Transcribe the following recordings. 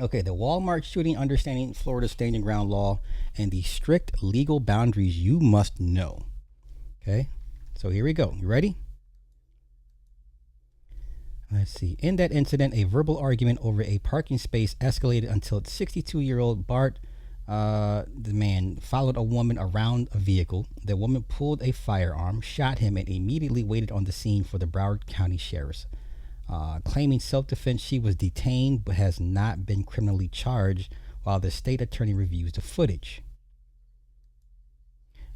Okay, the Walmart shooting, understanding Florida's stand your ground law, and the strict legal boundaries you must know. Okay, so here we go. You ready? Let's see. In that incident, a verbal argument over a parking space escalated until 62-year-old Bart, the man, followed a woman around a vehicle. The woman pulled a firearm, shot him, and immediately waited on the scene for the Broward County Sheriff's. Claiming self-defense, she was detained but has not been criminally charged while the state attorney reviews the footage.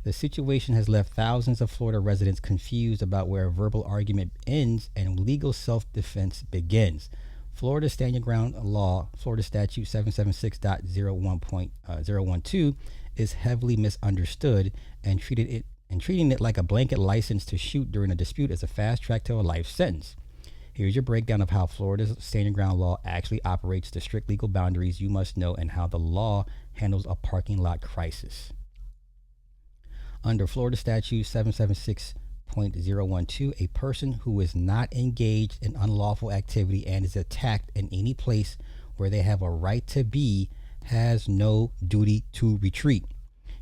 The situation has left thousands of Florida residents confused about where a verbal argument ends and legal self-defense begins. Florida Stand Your Ground law, Florida Statute 776.01.012, is heavily misunderstood and treating it like a blanket license to shoot during a dispute is a fast track to a life sentence. Here's your breakdown of how Florida's Stand Your Ground law actually operates, the strict legal boundaries you must know, and how the law handles a parking lot crisis. Under Florida Statute 776.012, a person who is not engaged in unlawful activity and is attacked in any place where they have a right to be has no duty to retreat.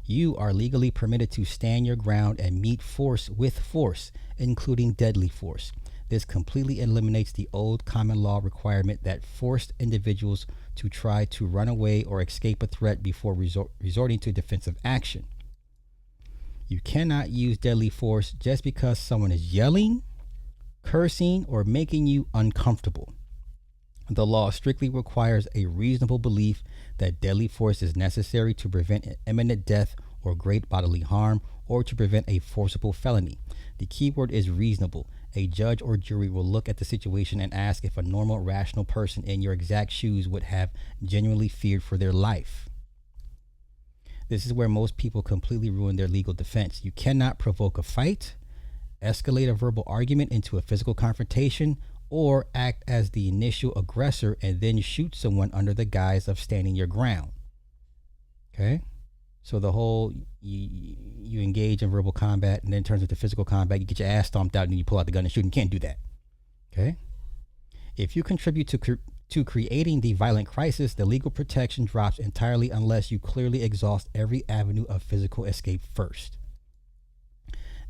You are legally permitted to stand your ground and meet force with force, including deadly force. This completely eliminates the old common law requirement that forced individuals to try to run away or escape a threat before resorting to defensive action. You cannot use deadly force just because someone is yelling, cursing, or making you uncomfortable. The law strictly requires a reasonable belief that deadly force is necessary to prevent imminent death or great bodily harm, or to prevent a forcible felony. The key word is reasonable. A judge or jury will look at the situation and ask if a normal, rational person in your exact shoes would have genuinely feared for their life. This is where most people completely ruin their legal defense. You cannot provoke a fight, escalate a verbal argument into a physical confrontation, or act as the initial aggressor and then shoot someone under the guise of standing your ground. Okay? So the whole, you engage in verbal combat and then it turns into physical combat. You get your ass stomped out and you pull out the gun and shoot. You can't do that. Okay? If you contribute to creating the violent crisis, the legal protection drops entirely unless you clearly exhaust every avenue of physical escape first.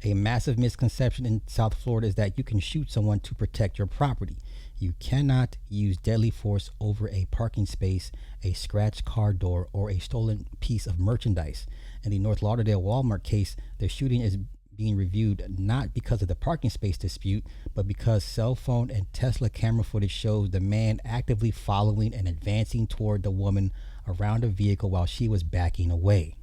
A massive misconception in South Florida is that you can shoot someone to protect your property. You cannot use deadly force over a parking space, a scratched car door, or a stolen piece of merchandise. In the North Lauderdale Walmart case, the shooting is being reviewed not because of the parking space dispute, but because cell phone and Tesla camera footage shows the man actively following and advancing toward the woman around a vehicle while she was backing away.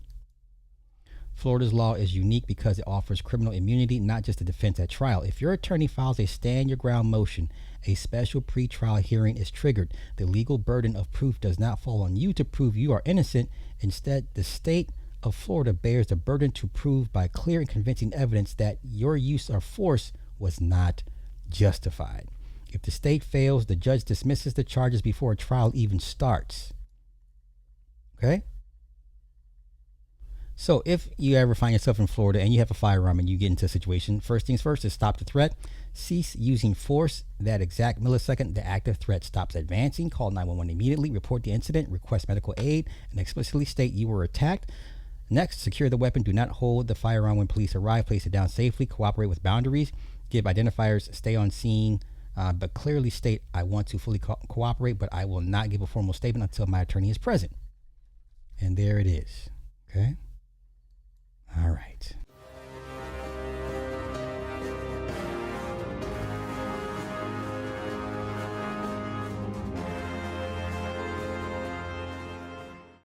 Florida's law is unique because it offers criminal immunity, not just a defense at trial. If your attorney files a stand your ground motion, a special pretrial hearing is triggered. The legal burden of proof does not fall on you to prove you are innocent. Instead, the state of Florida bears the burden to prove by clear and convincing evidence that your use of force was not justified. If the state fails, the judge dismisses the charges before a trial even starts. Okay? So if you ever find yourself in Florida and you have a firearm and you get into a situation, first things first is stop the threat. Cease using force. That exact millisecond, the active threat stops advancing. Call 911 immediately. Report the incident. Request medical aid and explicitly state you were attacked. Next, secure the weapon. Do not hold the firearm when police arrive. Place it down safely. Cooperate with boundaries. Give identifiers. Stay on scene. But clearly state, I want to fully cooperate, but I will not give a formal statement until my attorney is present. And there it is. Okay? All right.